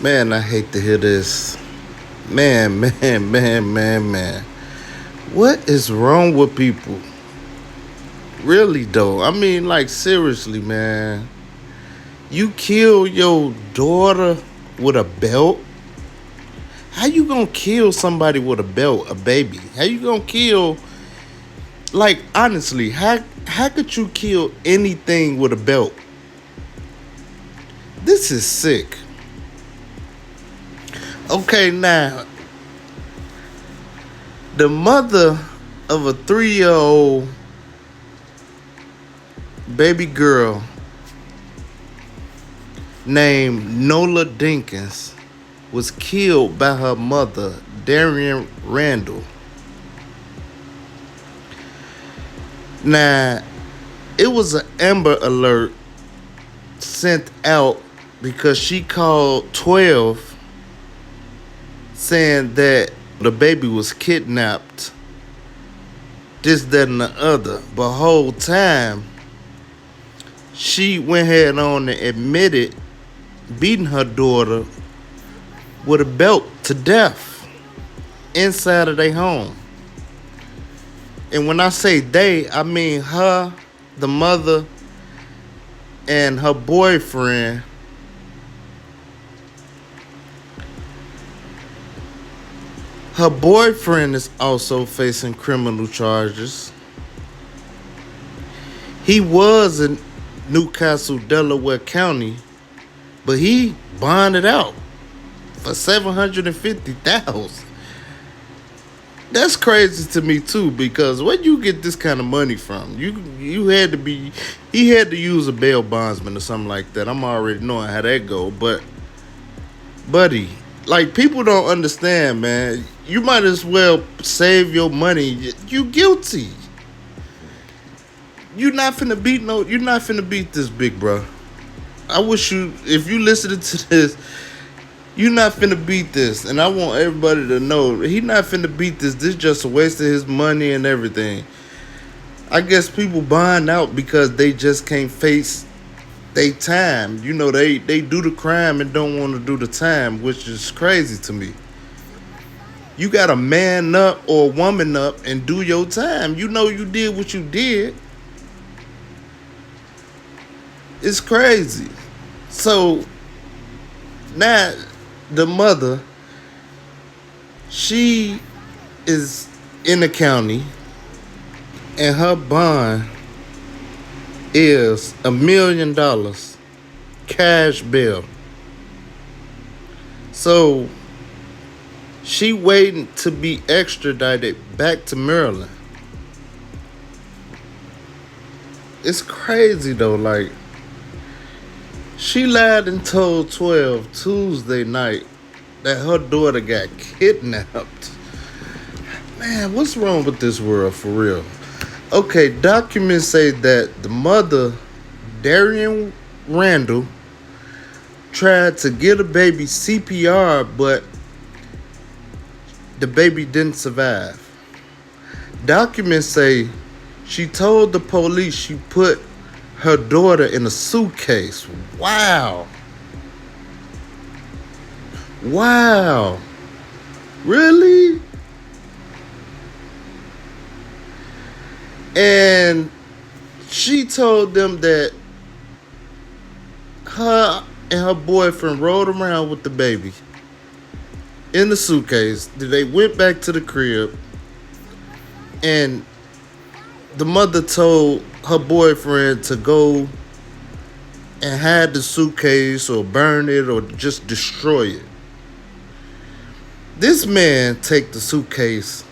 Man, I hate to hear this. Man. What is wrong with people? Really, though. I mean, like, seriously, man. You kill your daughter with a belt? How you gonna kill somebody with a belt, a baby? How you gonna kill, like, honestly, how could you kill anything with a belt? This is sick. Okay, now, the mother of a 3-year-old baby girl named Nola Dinkins was killed by her mother, Darian Randall. Now, it was an Amber Alert sent out because she called 12 saying that the baby was kidnapped, this, that, and the other. But whole time, she went ahead on and admitted beating her daughter with a belt to death inside of their home. And when I say they, I mean her, the mother, and her boyfriend. Her boyfriend is also facing criminal charges. He was in Newcastle, Delaware County, but he bonded out for $750,000. That's crazy to me too, because where you get this kind of money from? You had to be, he had to use a bail bondsman or something like that. I'm already knowing how that go, but buddy, like, people don't understand, man. You might as well save your money. You guilty. You're not finna beat this, big bro. I wish you, if you listening to this, you not finna beat this. And I want everybody to know, he not finna beat this. This just a waste of his money and everything. I guess people buying out because they just can't face they time. You know, they do the crime and don't want to do the time, which is crazy to me. You gotta man up or woman up and do your time. You know you did what you did. It's crazy. So now the mother, she is in the county and her bond is $1 million cash bail. So she waiting to be extradited back to Maryland. It's crazy though, like, she lied and told 12 Tuesday night that her daughter got kidnapped. Man, what's wrong with this world for real? Okay, documents say that the mother, Darian Randall, tried to give the baby CPR, but the baby didn't survive. Documents say she told the police she put her daughter in a suitcase. Wow. Really? And she told them that her and her boyfriend rode around with the baby in the suitcase. They went back to the crib, and the mother told her boyfriend to go and hide the suitcase or burn it or just destroy it. This man take the suitcase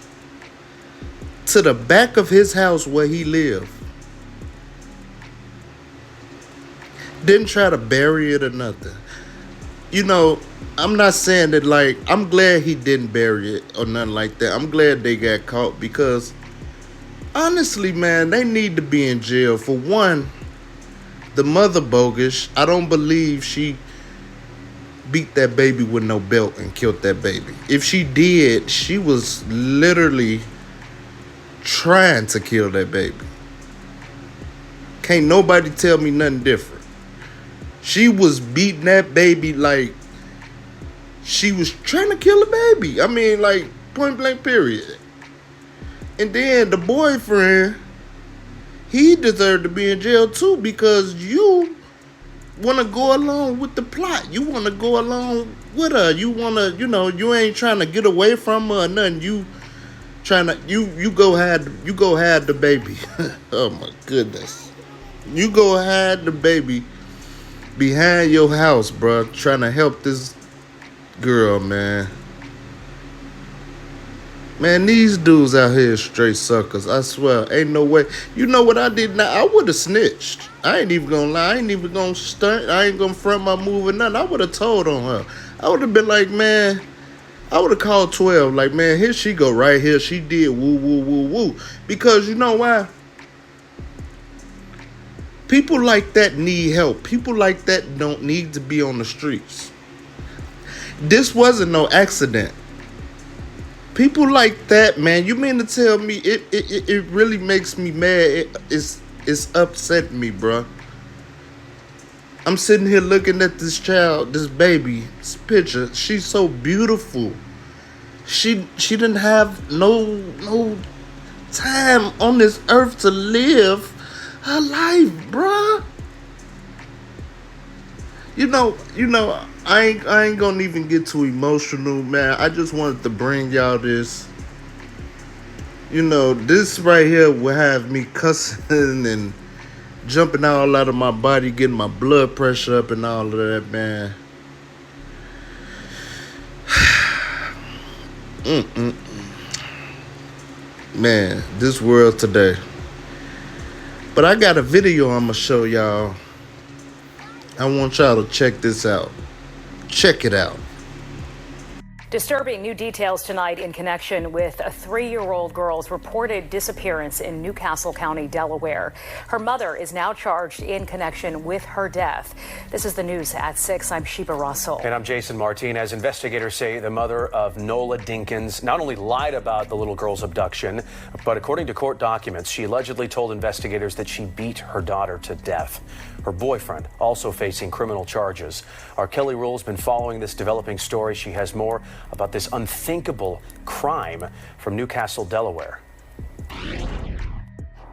to the back of his house where he lived. Didn't try to bury it or nothing. You know, I'm not saying that, like, I'm glad he didn't bury it or nothing like that. I'm glad they got caught because, honestly, man, they need to be in jail. For one, the mother bogus. I don't believe she beat that baby with no belt and killed that baby. If she did, she was literally trying to kill that baby. Can't nobody tell me nothing different. She was beating that baby like she was trying to kill a baby. I mean, like, point blank, period. And then the boyfriend, he deserved to be in jail too because you want to go along with the plot. You want to go along with her. You want to, you ain't trying to get away from her or nothing. You trying to, you go hide the baby. Oh my goodness. You go hide the baby behind your house, bro, trying to help this girl, man. Man, these dudes out here straight suckers. I swear, ain't no way. You know what I did now? I would have snitched. I ain't even gonna lie. I ain't even gonna stunt. I ain't gonna front my move or nothing. I would have told on her. I would have been like, man, I would have called 12. Like, man, here she go right here. She did woo, woo, woo, woo. Because you know why? People like that need help. People like that don't need to be on the streets. This wasn't no accident. People like that, man. You mean to tell me it really makes me mad? It's upsetting me, bro. I'm sitting here looking at this child, this baby, this picture. She's so beautiful. She didn't have no time on this earth to live her life, bruh. You know, I ain't gonna even get too emotional, man. I just wanted to bring y'all this. This right here will have me cussing and jumping all out of my body, getting my blood pressure up and all of that, man. Man, this world today. But I got a video I'm gonna show y'all. I want y'all to check this out. Check it out. Disturbing new details tonight in connection with a 3-year-old girl's reported disappearance in Newcastle County, Delaware. Her mother is now charged in connection with her death. This is the news at 6. I'm Sheba Russell. And I'm Jason Martinez. Investigators say the mother of Nola Dinkins not only lied about the little girl's abduction, but according to court documents, she allegedly told investigators that she beat her daughter to death. Her boyfriend also facing criminal charges. Our Kelly Rule has been following this developing story. She has more about this unthinkable crime from Newcastle, Delaware.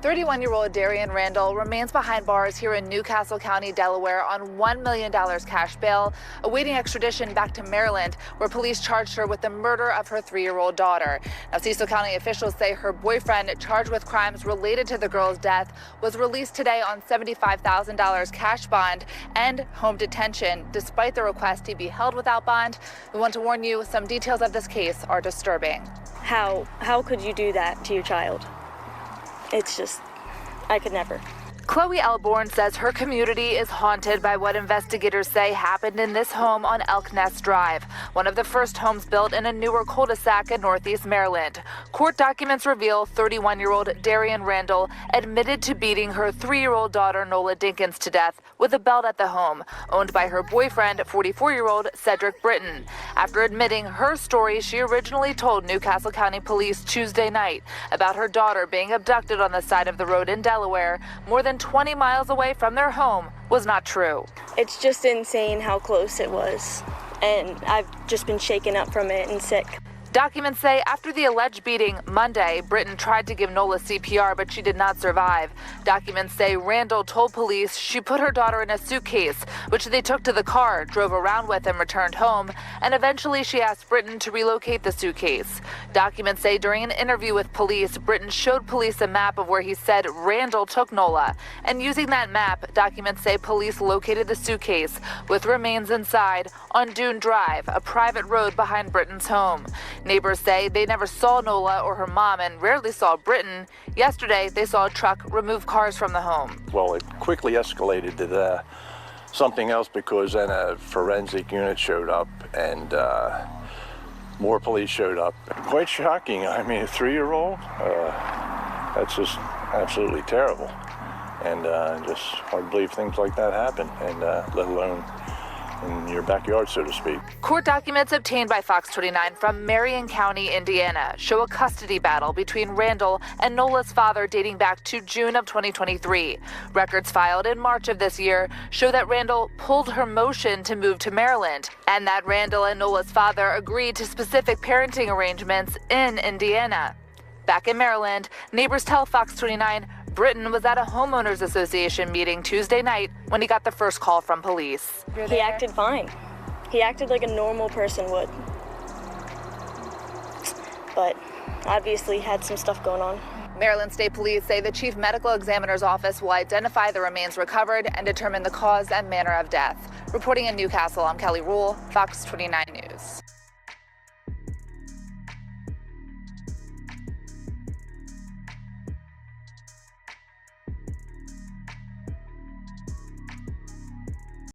31-year-old Darian Randall remains behind bars here in Newcastle County, Delaware on $1 million cash bail, awaiting extradition back to Maryland, where police charged her with the murder of her 3-year-old daughter. Now, Cecil County officials say her boyfriend, charged with crimes related to the girl's death, was released today on $75,000 cash bond and home detention, despite the request he be held without bond. We want to warn you, some details of this case are disturbing. How could you do that to your child? It's just, I could never. Chloe Elborn says her community is haunted by what investigators say happened in this home on Elk Nest Drive, one of the first homes built in a newer cul-de-sac in Northeast Maryland. Court documents reveal 31-year-old Darian Randall admitted to beating her 3-year-old daughter Nola Dinkins to death with a belt at the home, owned by her boyfriend, 44-year-old Cedric Britton. After admitting her story, she originally told Newcastle County Police Tuesday night about her daughter being abducted on the side of the road in Delaware, more than 20 miles away from their home, was not true. It's just insane how close it was, and I've just been shaken up from it and sick. Documents say after the alleged beating Monday, Britton tried to give Nola CPR, but she did not survive. Documents say Randall told police she put her daughter in a suitcase, which they took to the car, drove around with, and returned home, and eventually she asked Britton to relocate the suitcase. Documents say during an interview with police, Britton showed police a map of where he said Randall took Nola, and using that map, documents say police located the suitcase with remains inside on Dune Drive, a private road behind Britton's home. Neighbors say they never saw Nola or her mom and rarely saw Britton. Yesterday, they saw a truck remove cars from the home. Well, it quickly escalated to something else because then a forensic unit showed up and more police showed up. Quite shocking. I mean, a 3-year-old, that's just absolutely terrible. And just hard to believe things like that happen, and let alone in your backyard, so to speak. Court documents obtained by Fox 29 from Marion County, Indiana, show a custody battle between Randall and Nola's father dating back to June of 2023. Records filed in March of this year show that Randall pulled her motion to move to Maryland, and that Randall and Nola's father agreed to specific parenting arrangements in Indiana. Back in Maryland, neighbors tell Fox 29 Britton was at a homeowners association meeting Tuesday night when he got the first call from police. He acted fine. He acted like a normal person would. But obviously had some stuff going on. Maryland State Police say the chief medical examiner's office will identify the remains recovered and determine the cause and manner of death. Reporting in Newcastle, I'm Kelly Rule, Fox 29 News.